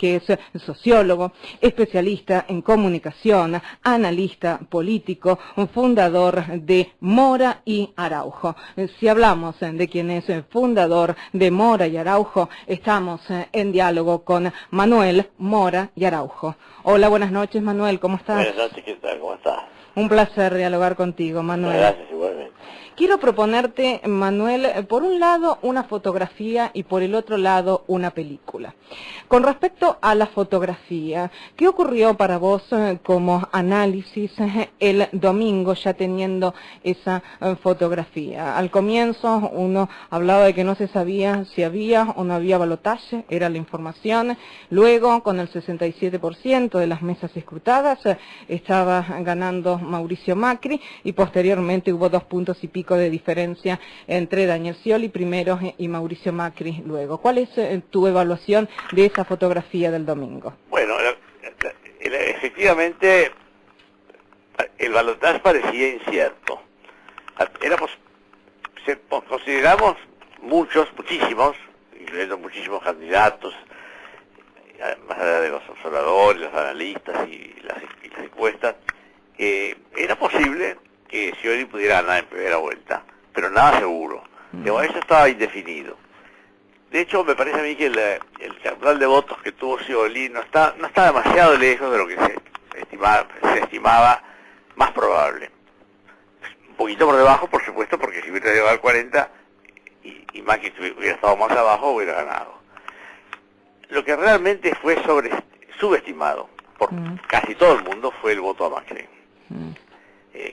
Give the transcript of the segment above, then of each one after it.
que es sociólogo, especialista en comunicación, analista político, fundador de Mora y Araujo. Si hablamos de quien es fundador de Mora y Araujo, estamos en diálogo con Manuel Mora y Araujo. Hola, buenas noches, Manuel, ¿cómo estás? Buenas noches, ¿qué tal? ¿Cómo estás? Un placer dialogar contigo, Manuel. Gracias, igualmente. Quiero proponerte, Manuel, por un lado una fotografía y por el otro lado una película. Con respecto a la fotografía, ¿qué ocurrió para vos como análisis el domingo ya teniendo esa fotografía? Al comienzo uno hablaba de que no se sabía si había o no había balotaje, era la información. Luego, con el 67% de las mesas escrutadas, estaba ganando Mauricio Macri y posteriormente hubo 2 puntos y pico de diferencia entre Daniel Scioli primero y Mauricio Macri luego. ¿Cuál es tu evaluación de esa fotografía del domingo? Bueno, efectivamente el balotaje parecía incierto. Consideramos muchísimos, incluyendo muchísimos candidatos, más allá de los observadores, los analistas y las encuestas, era posible que Scioli pudiera ganar en primera vuelta, pero nada seguro. Eso estaba indefinido. De hecho, me parece a mí que el caudal de votos que tuvo Scioli no está demasiado lejos de lo que se estimaba más probable. Un poquito por debajo, por supuesto, porque si hubiera llegado al 40 y Macri hubiera estado más abajo, hubiera ganado. Lo que realmente fue subestimado por casi todo el mundo fue el voto a Macri.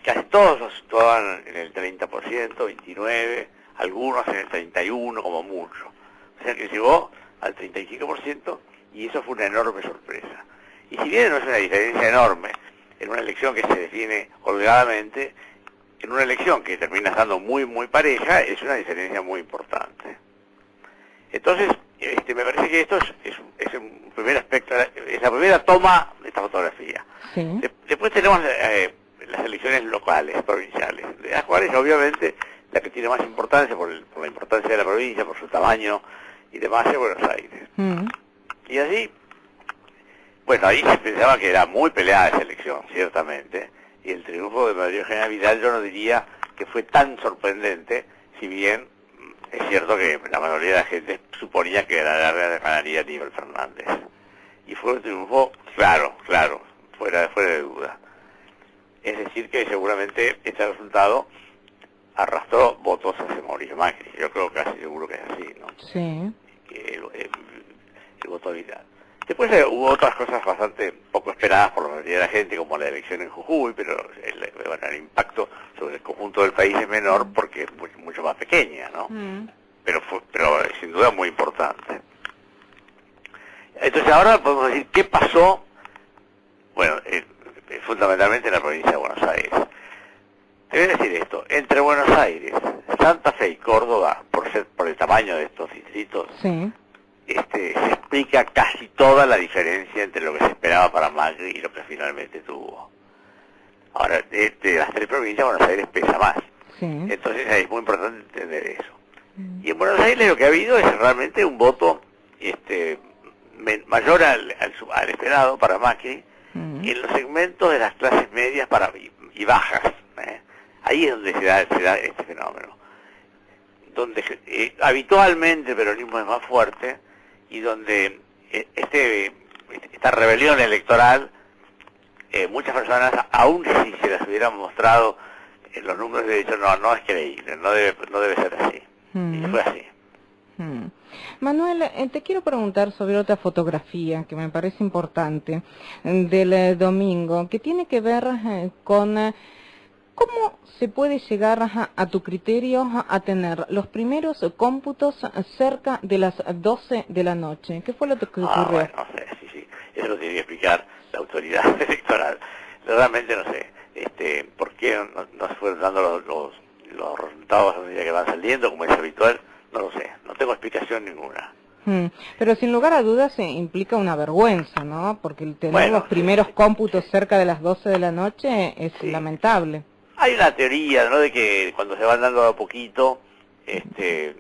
Casi todos los situaban en el 30%, 29%, algunos en el 31% como mucho. O sea que llegó al 35% y eso fue una enorme sorpresa. Y si bien no es una diferencia enorme en una elección que se define holgadamente, en una elección que termina estando muy pareja, es una diferencia muy importante. Entonces, me parece que esto es un primer aspecto, es la primera toma de esta fotografía. Sí. Después tenemos las elecciones locales, provinciales, de las cuales obviamente la que tiene más importancia por la importancia de la provincia, por su tamaño y demás, es Buenos Aires. Y así, bueno, ahí se pensaba que era muy peleada esa elección, ciertamente, y el triunfo de María Eugenia Vidal yo no diría que fue tan sorprendente, si bien es cierto que la mayoría de la gente suponía que ganaría Aníbal Fernández. Y fue un triunfo claro, fuera de duda. Es decir, que seguramente este resultado arrastró votos hacia Mauricio Macri. Yo creo casi seguro que es así, ¿no? Sí. El voto Vidal. Después hubo otras cosas bastante poco esperadas por la mayoría de la gente, como la elección en Jujuy, pero el impacto sobre el conjunto del país es menor porque es mucho más pequeña, ¿no? Pero sin duda muy importante. Entonces ahora podemos decir qué pasó, bueno, fundamentalmente en la provincia de Buenos Aires. Te voy a decir esto, entre Buenos Aires, Santa Fe y Córdoba, por el tamaño de estos distritos, sí, se explica casi toda la diferencia entre lo que se esperaba para Macri y lo que finalmente tuvo. Ahora, de las 3 provincias, Buenos Aires pesa más. Sí. Entonces es muy importante entender eso. Y en Buenos Aires lo que ha habido es realmente un voto mayor al esperado para Macri, en los segmentos de las clases medias y bajas. Ahí es donde se da este fenómeno. Donde habitualmente el peronismo es más fuerte y donde esta rebelión electoral, muchas personas, aún si se las hubieran mostrado los números, de hecho no es creíble, no debe ser así. Y fue así. Manuel, te quiero preguntar sobre otra fotografía que me parece importante del domingo, que tiene que ver con cómo se puede llegar a tu criterio a tener los primeros cómputos cerca de las 12 de la noche. ¿Qué fue lo que ocurrió? Bueno, no sé, sí. Eso lo tiene que explicar la autoridad electoral. Realmente no sé por qué no se fueron dando los resultados a medida que van saliendo, como es habitual. No lo sé, no tengo explicación ninguna. Pero sin lugar a dudas implica una vergüenza, ¿no? Porque el tener los primeros cómputos cerca de las 12 de la noche es lamentable. Hay una teoría, ¿no?, de que cuando se van dando a poquito, se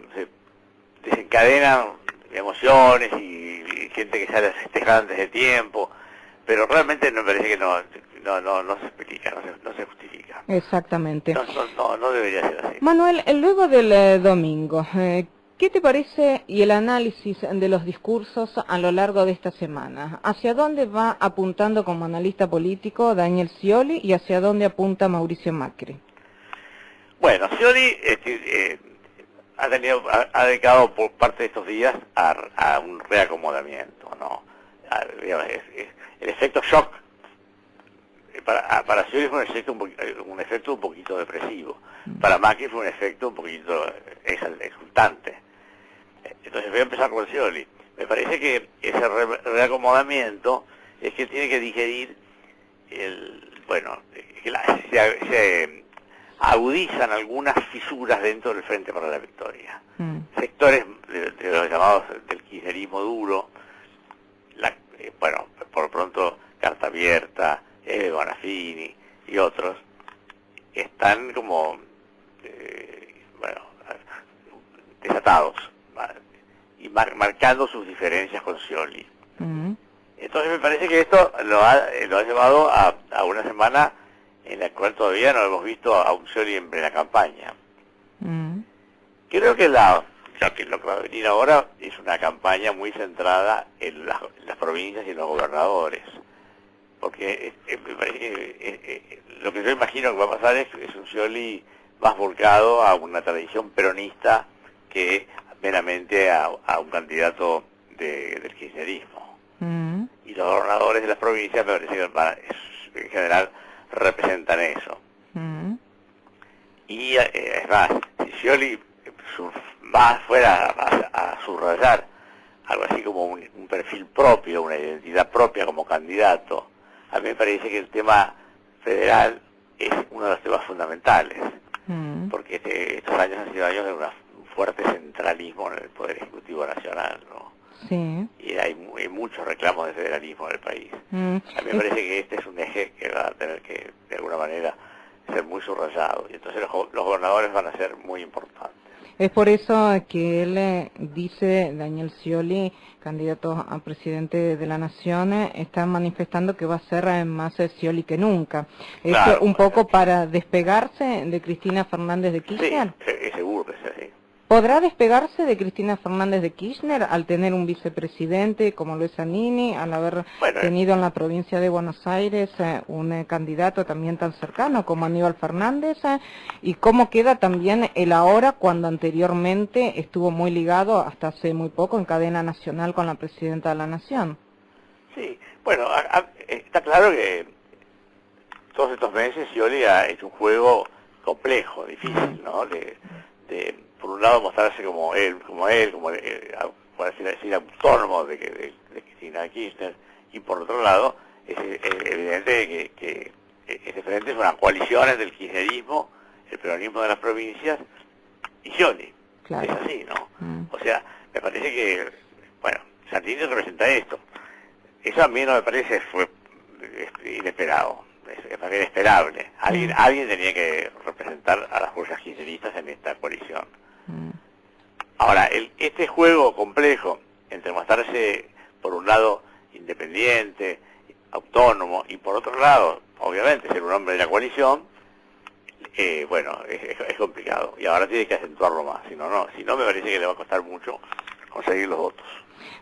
desencadenan emociones y gente que sale a festejar antes de tiempo, pero realmente me parece que no se explica, no se justifica. Exactamente. No debería ser así. Manuel, luego del domingo, ¿qué te parece y el análisis de los discursos a lo largo de esta semana? ¿Hacia dónde va apuntando como analista político Daniel Scioli y hacia dónde apunta Mauricio Macri? Bueno, Scioli ha dedicado por parte de estos días a un reacomodamiento, ¿no? El efecto shock para Scioli fue un efecto un poquito depresivo. Para Macri fue un efecto un poquito exultante. Entonces voy a empezar con Scioli. Me parece que ese reacomodamiento es que tiene que digerir que se agudizan algunas fisuras dentro del Frente para la Victoria. Sectores de los llamados del kirchnerismo duro, por pronto Carta Abierta, Eve Bonafini y otros, están como desatados y marcando sus diferencias con Scioli. Entonces me parece que esto lo ha llevado a una semana en la cual todavía no hemos visto a un Scioli en plena campaña. Creo que lo que va a venir ahora es una campaña muy centrada en las provincias y en los gobernadores, porque me parece que lo que yo imagino que va a pasar es un Scioli más volcado a una tradición peronista que meramente a un candidato del kirchnerismo. Y los gobernadores de las provincias me parece que en general representan eso. Y es más, si Scioli fuera a subrayar algo así como un perfil propio, una identidad propia como candidato, a mí me parece que el tema federal es uno de los temas fundamentales, porque estos años han sido años de un fuerte centralismo en el Poder Ejecutivo Nacional, ¿no? Sí. Y hay muchos reclamos de federalismo en el país. A mí me parece que este es un eje que va a tener que, de alguna manera, ser muy subrayado. Y entonces los gobernadores van a ser muy importantes. Es por eso que él dice, Daniel Scioli, candidato a presidente de la Nación, está manifestando que va a ser más Scioli que nunca. Claro, ¿Es un poco para despegarse de Cristina Fernández de Kirchner? Sí, es seguro que es así. ¿Podrá despegarse de Cristina Fernández de Kirchner al tener un vicepresidente como lo es Zanini, al haber tenido en la provincia de Buenos Aires un candidato también tan cercano como Aníbal Fernández? ¿Y cómo queda también el ahora cuando anteriormente estuvo muy ligado hasta hace muy poco en cadena nacional con la presidenta de la Nación? Sí, bueno, está claro que todos estos meses Scioli ha hecho un juego complejo, difícil, ¿no? Por un lado mostrarse como él, por así decir, autónomo de Cristina Kirchner, y por otro lado, es evidente que este frente es una coalición entre el kirchnerismo, el peronismo de las provincias y Scioli. Claro. Es así, ¿no? O sea, me parece que, Santini representa esto. Eso a mí no me parece fue inesperado. Es más bien esperable. Alguien tenía que representar a las fuerzas kirchneristas en esta coalición. Ahora, este juego complejo entre mostrarse por un lado independiente, autónomo, y por otro lado, obviamente, ser un hombre de la coalición, es complicado. Y ahora tiene que acentuarlo más. Si no me parece que le va a costar mucho conseguir los votos.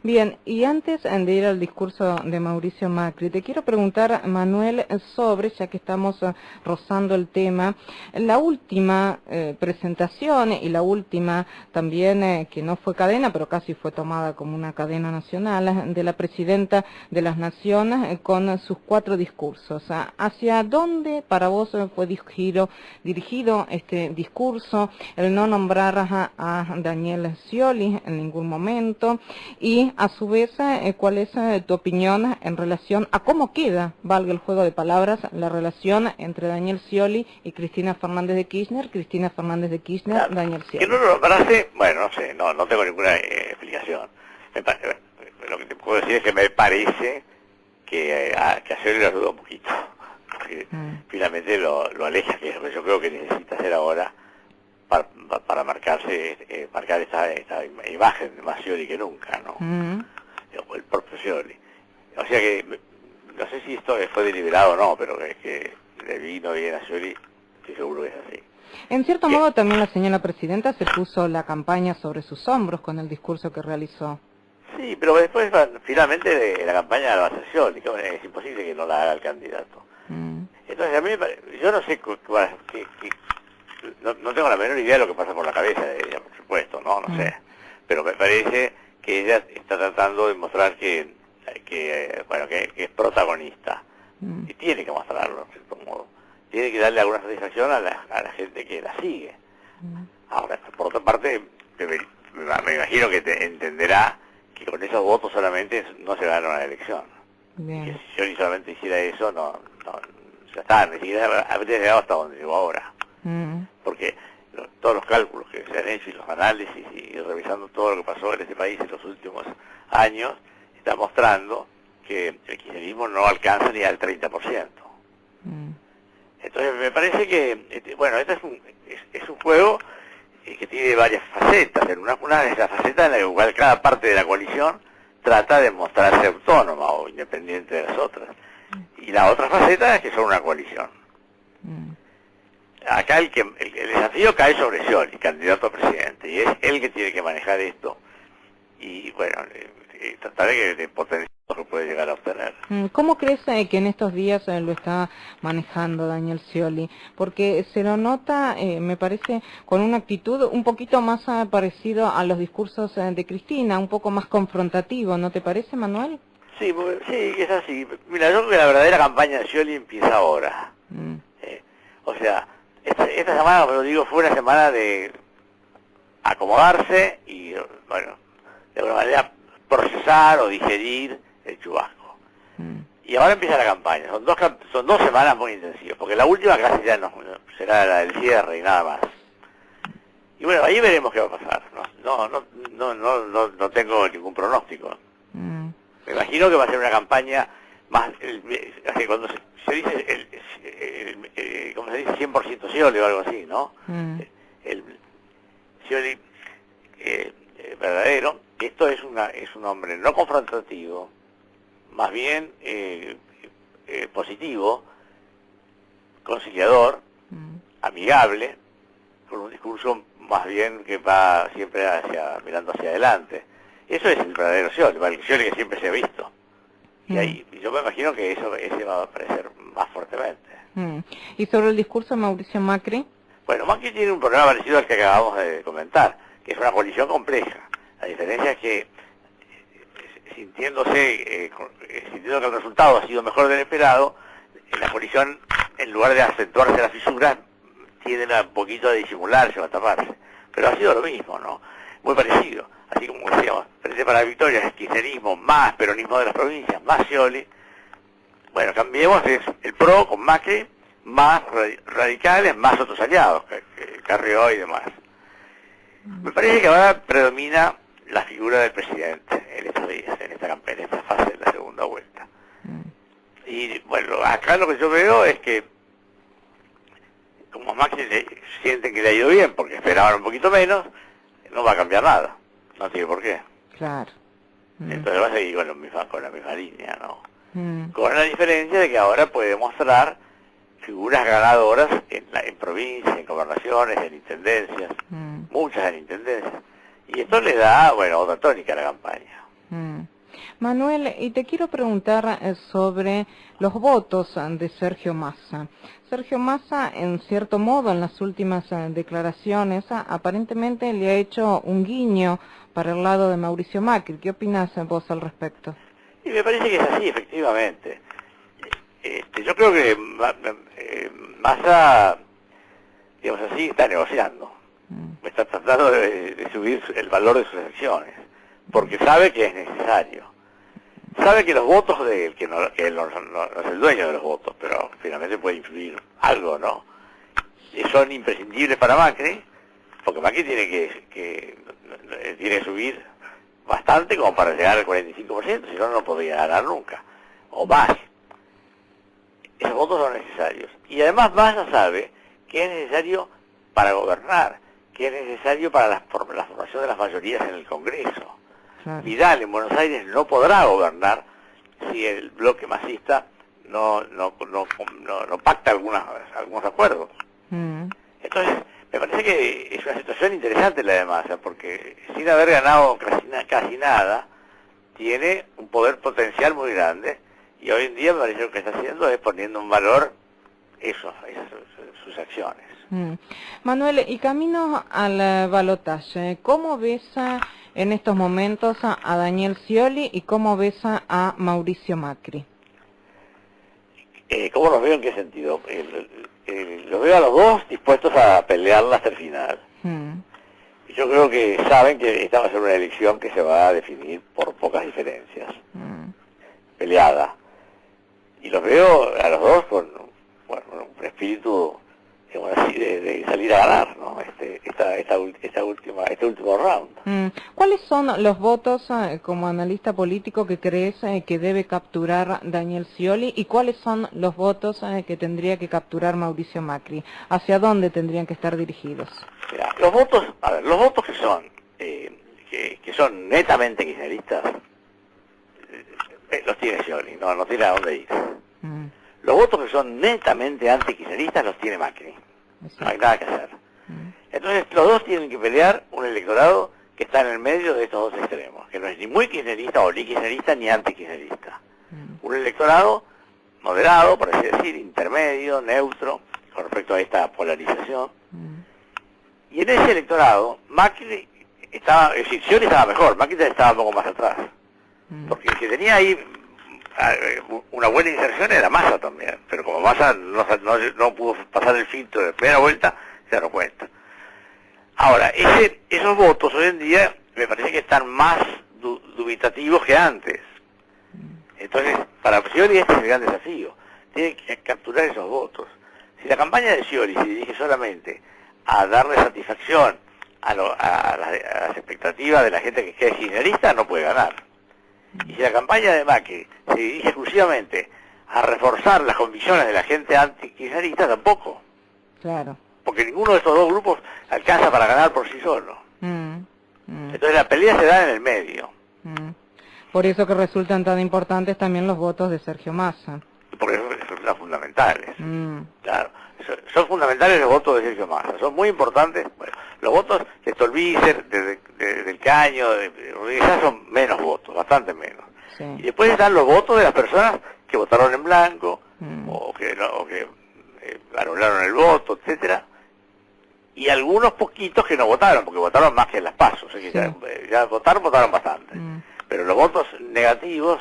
Bien, y antes de ir al discurso de Mauricio Macri, te quiero preguntar, Manuel, sobre, ya que estamos rozando el tema, la última presentación y la última también, que no fue cadena, pero casi fue tomada como una cadena nacional, de la presidenta de las Naciones con sus 4 discursos. ¿Hacia dónde para vos fue dirigido este discurso? El no nombrar a Daniel Scioli en ningún momento, y a su vez, ¿cuál es tu opinión en relación a cómo queda, valga el juego de palabras, la relación entre Daniel Scioli y Cristina Fernández de Kirchner, claro, Daniel Scioli? Que no lo parece, no sé, no tengo ninguna explicación. Lo que te puedo decir es que me parece que a Scioli lo ayuda un poquito, porque finalmente lo aleja, que es lo que yo creo que necesita hacer ahora para marcar esta imagen de más Scioli que nunca, ¿no? el propio Scioli. O sea que, no sé si esto fue deliberado o no, pero es que le vino bien a Scioli, estoy seguro que es así. En cierto modo también la señora presidenta se puso la campaña sobre sus hombros con el discurso que realizó. Sí, pero después finalmente la campaña la va a hacer Scioli, que es imposible que no la haga el candidato. Entonces a mí, yo no sé, no tengo la menor idea de lo que pasa por la cabeza de ella, por supuesto, no sé. Pero me parece que ella está tratando de mostrar que es protagonista. Y tiene que mostrarlo, de cierto modo. Tiene que darle alguna satisfacción a la gente que la sigue. Ahora, por otra parte, me imagino que entenderá que con esos votos solamente no se gana una elección. Bien. Que si Scioli solamente hiciera eso, ya está, ni siquiera habría llegado hasta donde llegó ahora. Porque todos los cálculos que se han hecho y los análisis y revisando todo lo que pasó en este país en los últimos años, está mostrando que el kirchnerismo no alcanza ni al 30%. Entonces me parece que, bueno, este es un juego que tiene varias facetas. Una de esas facetas en la cual cada parte de la coalición trata de mostrarse autónoma o independiente de las otras. Y la otra faceta es que son una coalición. Acá el desafío cae sobre Scioli, candidato a presidente, y es él que tiene que manejar esto y, bueno, tratar de potenciar lo que puede llegar a obtener. ¿Cómo crees que en estos días lo está manejando Daniel Scioli? Porque se lo nota, me parece, con una actitud un poquito más parecido a los discursos de Cristina, un poco más confrontativo, ¿no te parece, Manuel? Sí, es así. Mira, yo creo que la verdadera campaña de Scioli empieza ahora. O sea, esta semana, como lo digo, fue una semana de acomodarse y, bueno, de alguna manera procesar o digerir el chubasco. Y ahora empieza la campaña. Son dos semanas muy intensivas, porque la última casi ya no será la del cierre y nada más. Y bueno, ahí veremos qué va a pasar. No tengo ningún pronóstico. Me imagino que va a ser una campaña más, cuando se dice ¿cómo se dice? 100% Scioli o algo así, ¿no? El Scioli verdadero. Esto es un hombre no confrontativo, más bien positivo, conciliador, amigable, con un discurso más bien que va siempre mirando hacia adelante. Eso es el verdadero Scioli, el Scioli que siempre se ha visto. Y ahí yo me imagino que ese va a aparecer más fuertemente. ¿Y sobre el discurso de Mauricio Macri? Bueno, Macri tiene un problema parecido al que acabamos de comentar, que es una coalición compleja. La diferencia es que sintiendo que el resultado ha sido mejor del esperado, la coalición, en lugar de acentuarse las fisuras, tienden un poquito a disimularse o a taparse. Pero ha sido lo mismo, ¿no? Muy parecido. Así como decíamos, Frente para la Victoria es kirchnerismo más peronismo de las provincias, más Scioli. Bueno, cambiemos, es el PRO con Macri, más radicales, más otros aliados, Carrió y demás. Me parece que ahora predomina la figura del presidente en estos días, en esta fase de la segunda vuelta. Y bueno, acá lo que yo veo es que como Macri sienten que le ha ido bien porque esperaban un poquito menos, no va a cambiar nada, no tiene por qué. Claro. Entonces va a seguir con la misma línea, ¿no? Con la diferencia de que ahora puede mostrar figuras ganadoras en provincias, en gobernaciones, en intendencias, muchas en intendencias. Y esto le da, bueno, otra tónica a la campaña. Manuel, y te quiero preguntar sobre los votos de Sergio Massa. Sergio Massa, en cierto modo, en las últimas declaraciones, aparentemente le ha hecho un guiño para el lado de Mauricio Macri. ¿Qué opinas vos al respecto? Y me parece que es así, efectivamente. Yo creo que Massa, digamos así, está negociando. Está tratando de subir el valor de sus acciones, porque sabe que es necesario. Sabe que los votos de él, que él no es el dueño de los votos, pero finalmente puede influir algo, ¿no? Y son imprescindibles para Macri, porque Macri tiene que subir bastante como para llegar al 45%, si no, no podría ganar nunca, o más. Esos votos son necesarios. Y además Massa sabe que es necesario para gobernar, que es necesario para la formación de las mayorías en el Congreso. Claro. Vidal en Buenos Aires no podrá gobernar si el bloque masista no pacta algunos acuerdos. Entonces, me parece que es una situación interesante la de Massa, porque sin haber ganado casi nada, tiene un poder potencial muy grande, y hoy en día me parece que lo que está haciendo es poniendo en valor sus acciones. Manuel, y camino al balotaje, ¿cómo ves en estos momentos a Daniel Scioli y cómo ves a Mauricio Macri? ¿Cómo los veo? ¿En qué sentido? Los veo a los dos dispuestos a pelearla hasta el final. Yo creo que saben que estamos en una elección que se va a definir por pocas diferencias. Peleada. Y los veo a los dos con un espíritu, digamos así, de salir a ganar, ¿no? Este último round. ¿Cuáles son los votos, como analista político, que crees que debe capturar Daniel Scioli, y cuáles son los votos que tendría que capturar Mauricio Macri? ¿Hacia dónde tendrían que estar dirigidos? Mira, los votos que son netamente kirchneristas, los tiene Scioli, no tiene a dónde ir. Los votos que son netamente antikirchneristas los tiene Macri. Exacto. No hay nada que hacer. Entonces los dos tienen que pelear un electorado que está en el medio de estos dos extremos, que no es ni muy kirchnerista o ni kirchnerista ni antikirchnerista. Un electorado moderado, por así decir, intermedio, neutro, con respecto a esta polarización. Y en ese electorado, Macri estaba, es decir, Scioli estaba mejor, Macri estaba un poco más atrás. Porque el que tenía ahí una buena inserción era Massa también, pero como Massa no pudo pasar el filtro de primera vuelta, se no cuenta. Ahora, esos votos hoy en día me parece que están más dubitativos que antes. Entonces, para Scioli este es el gran desafío, tiene que capturar esos votos. Si la campaña de Scioli se dirige solamente a darle satisfacción a las expectativas de la gente que es kirchnerista, no puede ganar. Y si la campaña de Macri se dirige exclusivamente a reforzar las convicciones de la gente anti-kirchnerista, tampoco. Claro. Porque ninguno de estos dos grupos alcanza para ganar por sí solo. Entonces la pelea se da en el medio. Por eso que resultan tan importantes también los votos de Sergio Massa. Porque son fundamentales. Claro. Son fundamentales los votos de Sergio Massa. Son muy importantes. Bueno, los votos de Stolbizer, del Caño, de Rodríguez, son menos votos, bastante menos. Sí. Y después están los votos de las personas que votaron en blanco, o que anularon el voto, etcétera. Y algunos poquitos que no votaron, porque votaron más que en las PASO. O sea que sí. ya votaron bastante. Pero los votos negativos,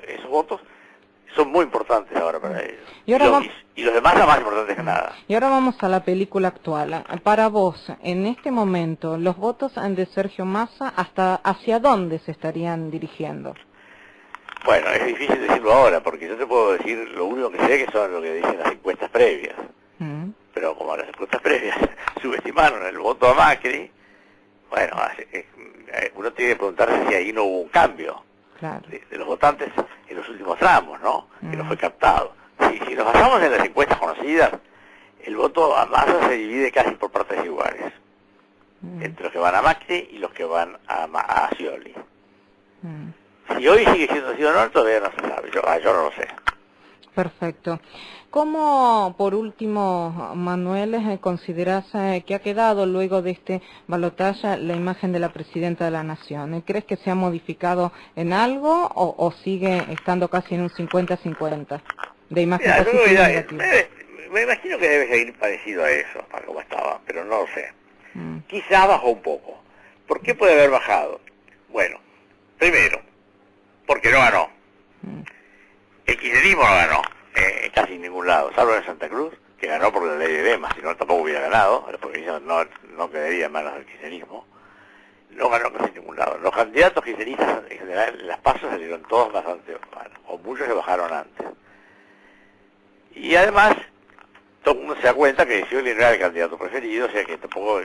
esos votos, son muy importantes ahora para ellos. Y los demás son más importantes que nada. Y ahora vamos a la película actual. Para vos, en este momento, los votos de Sergio Massa, ¿hacia dónde se estarían dirigiendo? Bueno, es difícil decirlo ahora, porque yo te puedo decir lo único que sé, que son lo que dicen las encuestas previas. Pero como las encuestas previas subestimaron el voto a Macri, bueno, uno tiene que preguntarse si ahí no hubo un cambio. Claro. De los votantes en los últimos tramos, ¿no? Que no fue captado. Si nos basamos en las encuestas conocidas, el voto a Massa se divide casi por partes iguales. Entre los que van a Macri y los que van a Scioli. Si hoy sigue siendo así o no, todavía no se sabe. Yo no lo sé. Perfecto. ¿Cómo, por último, Manuel, consideras que ha quedado luego de este balotaje la imagen de la Presidenta de la Nación? ¿Crees que se ha modificado en algo o sigue estando casi en un 50-50 de imagen positiva y negativa? Me imagino que debe seguir parecido a eso, a como estaba, pero no lo sé. Quizá bajó un poco. ¿Por qué puede haber bajado? Bueno, primero, porque no ganó. El kirchnerismo no ganó. Casi en ningún lado, salvo en Santa Cruz, que ganó por la ley de Lema, si no tampoco hubiera ganado, porque no quedaría en manos del kirchnerismo. No ganó casi en ningún lado. Los candidatos kirchneristas en general, las pasos salieron todos bastante mal, o muchos se bajaron antes. Y además, todo el mundo se da cuenta que Scioli no era el candidato preferido, o sea que tampoco,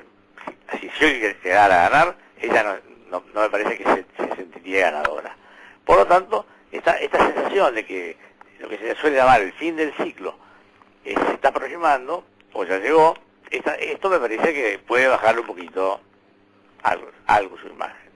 si Scioli quedara a ganar, ella no me parece que se sentiría ganadora. Por lo tanto, esta sensación de que lo que se suele llamar el fin del ciclo se está aproximando, o ya llegó, esto me parece que puede bajar un poquito algo su imagen.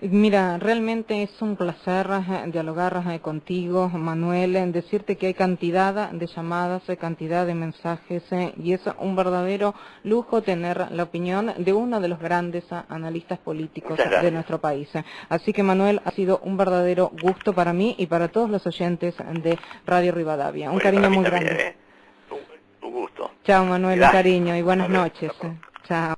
Mira, realmente es un placer dialogar contigo, Manuel, en decirte que hay cantidad de llamadas, cantidad de mensajes, y es un verdadero lujo tener la opinión de uno de los grandes analistas políticos de nuestro país. Así que, Manuel, ha sido un verdadero gusto para mí y para todos los oyentes de Radio Rivadavia. Un cariño muy grande. Un gusto. Chao, Manuel, un cariño y buenas noches. Chao.